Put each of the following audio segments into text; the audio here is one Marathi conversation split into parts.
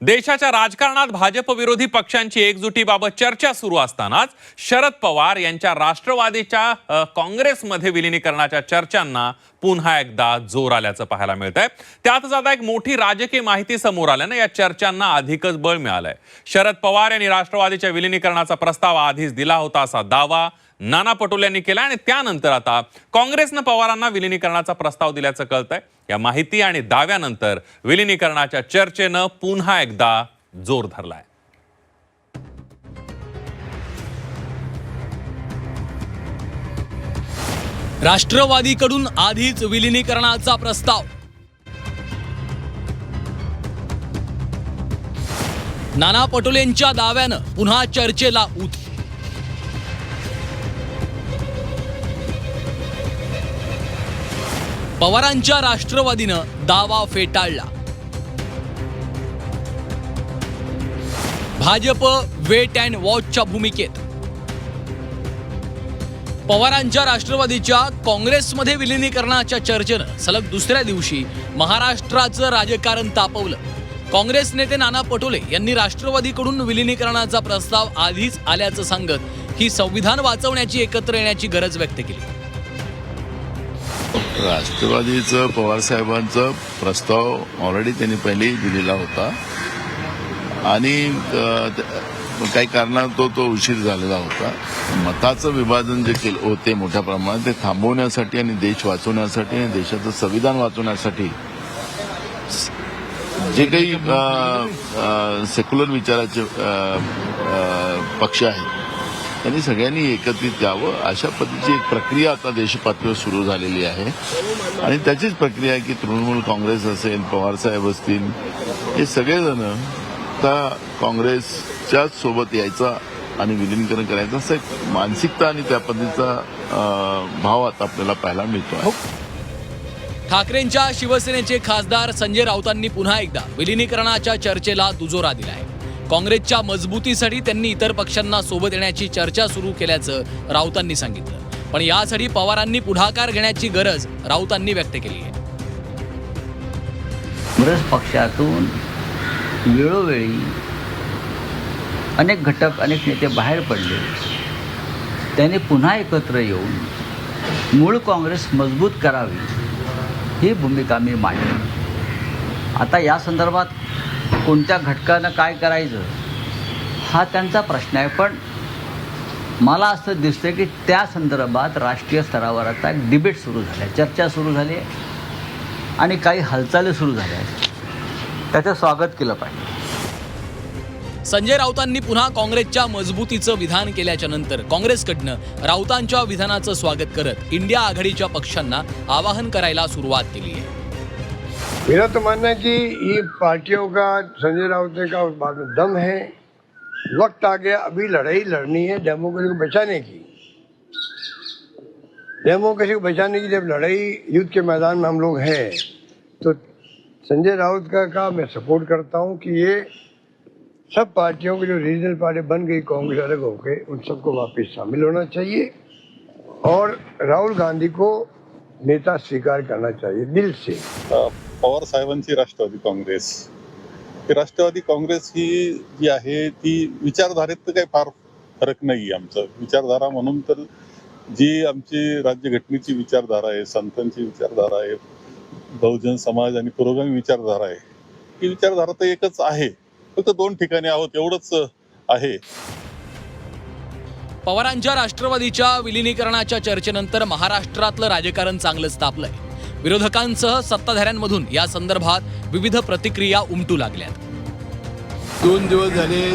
देशाच्या राजकारणात भाजप विरोधी पक्षांची एकजुटीबाबत चर्चा सुरू असतानाच शरद पवार यांच्या राष्ट्रवादीच्या काँग्रेसमध्ये विलीनीकरणाच्या चर्चांना पुन्हा एकदा जोर आल्याचं पाहायला मिळतंय। त्यातच आता एक मोठी राजकीय माहिती समोर आल्यानं या चर्चांना अधिकच बळ मिळालंय। शरद पवार यांनी राष्ट्रवादीच्या विलीनीकरणाचा प्रस्ताव आधीच दिला होता असा दावा नाना पटोले यांनी केला आणि त्यानंतर आता काँग्रेसनं पवारांना विलीनीकरणाचा प्रस्ताव दिल्याचं कळतंय। या माहिती आणि दाव्यानंतर विलीनीकरणाच्या चर्चेनं पुन्हा एकदा जोर धरलाय। राष्ट्रवादीकडून आधीच विलीनीकरणाचा प्रस्ताव, नाना पटोलेंच्या दाव्यानं पुन्हा चर्चेला ऊत। पवारांच्या राष्ट्रवादीनं दावा फेटाळला। भाजप वेट अँड वॉचच्या भूमिकेत। पवारांच्या राष्ट्रवादीच्या काँग्रेसमध्ये विलीनीकरणाच्या चर्चेनं सलग दुसऱ्या दिवशी महाराष्ट्राचं राजकारण तापवलं। काँग्रेस नेते नाना पटोले यांनी राष्ट्रवादीकडून विलीनीकरणाचा प्रस्ताव आधीच आल्याचं सांगत ही संविधान वाचवण्याची एकत्र येण्याची गरज व्यक्त केली। राष्ट्रवादीचं पवारसाहेबांचा प्रस्ताव ऑलरेडी त्यांनी पहिली दिलेला होता आणि काही कारणानं तो उशीर झालेला होता। मताचं विभाजन जे केलं होते मोठ्या प्रमाणात ते थांबवण्यासाठी आणि देश वाचवण्यासाठी आणि देशाचं संविधान वाचवण्यासाठी जे काही सेक्युलर विचाराचे पक्ष आहेत त्यांनी सगळ्यांनी एकत्रित यावं अशा पद्धतीची एक प्रक्रिया आता देशपातळीवर सुरू झालेली आहे आणि त्याचीच प्रक्रिया आहे की तृणमूल काँग्रेस असेल, पवारसाहेब असतील, हे सगळेजण आता काँग्रेसच्याच सोबत यायचा आणि विलीनीकरण करायचं असं एक मानसिकता आणि त्या पद्धतीचा भाव आता आपल्याला पाहायला मिळतो आहे। ठाकरेंच्या शिवसेनेचे खासदार संजय राऊतांनी पुन्हा एकदा विलीनीकरणाच्या चर्चेला दुजोरा दिलाय। काँग्रेसच्या मजबूतीसाठी त्यांनी इतर पक्षांना सोबत येण्याची चर्चा सुरू केल्याचं राऊतांनी सांगितलं, पण यासाठी पवारांनी पुढाकार घेण्याची गरज राऊतांनी व्यक्त केली आहे। काँग्रेस पक्षातून वेळोवेळी अनेक घटक, अनेक नेते बाहेर पडले, त्यांनी पुन्हा एकत्र येऊन मूळ काँग्रेस मजबूत करावी ही भूमिका मी मांडली। आता या संदर्भात कोणत्या घटकानं काय करायचं हा त्यांचा प्रश्न आहे, पण मला असं दिसतं की त्या संदर्भात राष्ट्रीय स्तरावर आता एक डिबेट सुरू झाली आहे, चर्चा सुरू झाली आहे आणि काही हालचाली सुरू झाल्या आहेत। त्याचं स्वागत केलं पाहिजे। संजय राऊतांनी पुन्हा काँग्रेसच्या मजबूतीचं विधान केल्याच्या नंतर काँग्रेसकडनं राऊतांच्या विधानाचं स्वागत करत इंडिया आघाडीच्या पक्षांना आवाहन करायला सुरुवात केली आहे। मेरा तो मानना है कि ये पार्टियों का, संजय राउत का दम है। वक्त आ गया, अभी लड़ाई लड़नी है डेमोक्रेसी को बचाने की। डेमोक्रेसी को बचाने की जब लड़ाई युद्ध के मैदान में हम लोग हैं तो संजय राउत का मैं सपोर्ट करता हूं कि ये सब पार्टियों की जो रीजनल पार्टी बन गई कांग्रेस अलग होके उन सबको वापस शामिल होना चाहिए और राहुल गांधी को नेता स्वीकार करना चाहिए दिल से। पवार साहेबांची राष्ट्रवादी काँग्रेस ही जी आहे ती विचारधारेत तर काही फार फरक नाही। आमचं विचारधारा म्हणून तर जी आमची राज्यघटनेची विचारधारा आहे, संतांची विचारधारा आहे, बहुजन समाज आणि पुरोगामी विचारधारा आहे, ही विचारधारा तर एकच आहे, फक्त दोन ठिकाणी आहोत एवढंच आहे। पवारांच्या राष्ट्रवादीच्या विलीनीकरणाच्या चर्चेनंतर महाराष्ट्रातलं राजकारण चांगलंच तापलंय। विरोधकांसह सत्ताधाऱ्यांमधून या संदर्भात विविध प्रतिक्रिया उमटू लागल्यात। 2 दिवस झाले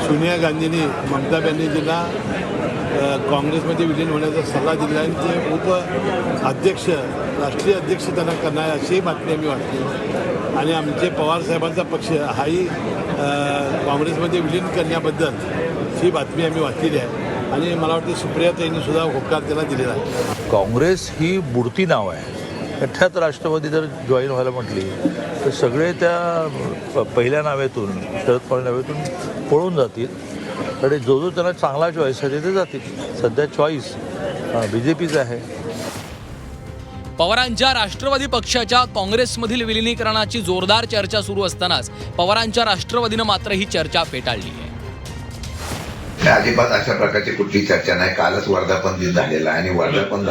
सोनिया गांधींनी ममता बॅनर्जींना काँग्रेसमध्ये विलीन होण्याचा सल्ला दिला आणि ते उपाध्यक्ष, राष्ट्रीय अध्यक्ष त्यांना करणार अशी बातमी आम्ही वाटली आणि आमचे पवारसाहेबांचा पक्ष हाही काँग्रेसमध्ये विलीन करण्याबद्दल ही बातमी आम्ही वाचलेली आहे आणि मला वाटतं सुप्रियाताईंनी सुद्धा होकार त्याला दिलेला आहे। काँग्रेस ही बुडती नाव आहे। एकट्यात राष्ट्रवादी जर जॉईन व्हायला म्हटली तर सगळे त्या पहिल्या नावेतून, शरद पवार नावेतून पळून जातील आणि जो त्यांना चांगला चॉईस आहे ते जातील। सध्या चॉईस BJPचा आहे। पवारांच्या राष्ट्रवादी पक्षाच्या काँग्रेसमधील विलिनीकरणाची जोरदार चर्चा सुरू असतानाच पवारांच्या राष्ट्रवादीनं मात्र ही चर्चा फेटाळली आहे. अजिबात अशा प्रकारची कुठली चर्चा नाही. कालच वर्धापन दिन झालेला आहे आणि वर्धापन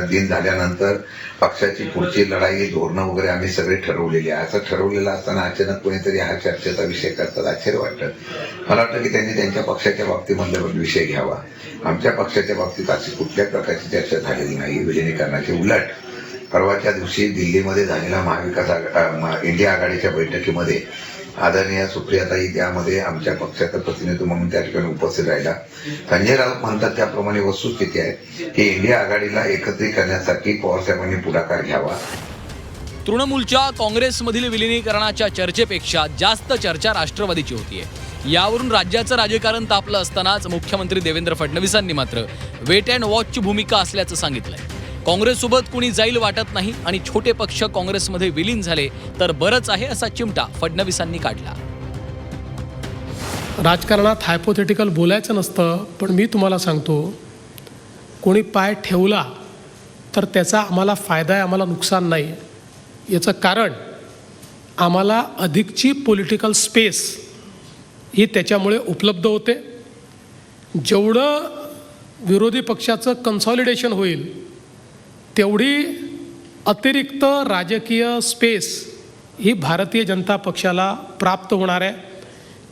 दिन झाल्यानंतर पक्षाची पुढची लढाई धोरणं वगैरे आम्ही सगळे ठरवलेली आहे. असं ठरवलेलं असताना अचानक कोणीतरी हा चर्चेचा विषय करतात, आश्चर्य वाटतं. मला वाटतं की त्यांनी त्यांच्या पक्षाच्या बाबतीमधला विषय घ्यावा. आमच्या पक्षाच्या बाबतीत अशी कुठल्याच प्रकारची चर्चा झालेली नाही विलिनीकरणाची. उलट परवाच्या दिवशी दिल्लीमध्ये झालेल्या महाविकास इंडिया आघाडीच्या बैठकीमध्ये आदरणीय सुप्रियाताई त्यामध्ये आमच्या पक्षाचं प्रतिनिधित्व म्हणून त्या ठिकाणी उपस्थित राहिला. संजय राऊत म्हणतात त्याप्रमाणे वस्तुस्थिती आहे की इंडिया आघाडीला एकत्रित करण्यासाठी पवारसाहेबांनी पुढाकार घ्यावा. तृणमूलच्या काँग्रेसमधील विलिनीकरणाच्या चर्चेपेक्षा जास्त चर्चा राष्ट्रवादीची होतीये. यावरून राज्याचं राजकारण तापलं असतानाच मुख्यमंत्री देवेंद्र फडणवीसांनी मात्र वेट अँड वॉचची भूमिका असल्याचं सांगितलंय. काँग्रेससोबत कुणी जाईल वाटत नाही आणि छोटे पक्ष काँग्रेसमध्ये विलीन झाले तर बरंच आहे असा चिमटा फडणवीसांनी काढला. राजकारणात हायपोथेटिकल बोलायचं नसतं, पण मी तुम्हाला सांगतो, कोणी पाय ठेवला तर त्याचा आम्हाला फायदा आहे, आम्हाला नुकसान नाही. याचं कारण आम्हाला अधिकची पॉलिटिकल स्पेस ही त्याच्यामुळे उपलब्ध होते. जेवढं विरोधी पक्षाचं कन्सॉलिडेशन होईल तेवढी अतिरिक्त राजकीय स्पेस ही भारतीय जनता पक्षाला प्राप्त होणार आहे.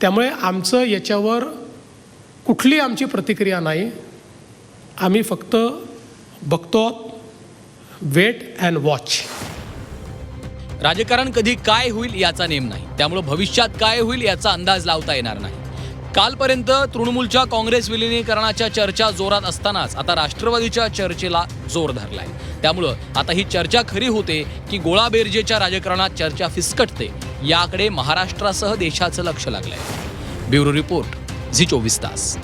त्यामुळे आमचं याच्यावर कुठली आमची प्रतिक्रिया नाही. आम्ही फक्त बघतो, वेट अँड वॉच. राजकारण कधी काय होईल याचा नेम नाही, त्यामुळे भविष्यात काय होईल याचा अंदाज लावता येणार नाही. कालपर्यंत तृणमूलच्या काँग्रेस विलिनीकरणाच्या चर्चा जोरात असतानाच आता राष्ट्रवादीच्या चर्चेला जोर धरलाय. त्यामुळं आता ही चर्चा खरी होते की गोळाबेरजेच्या राजकारणात चर्चा फिसकटते, याकडे महाराष्ट्रासह देशाचं लक्ष लागलंय. ब्युरो रिपोर्ट, झी 24 तास.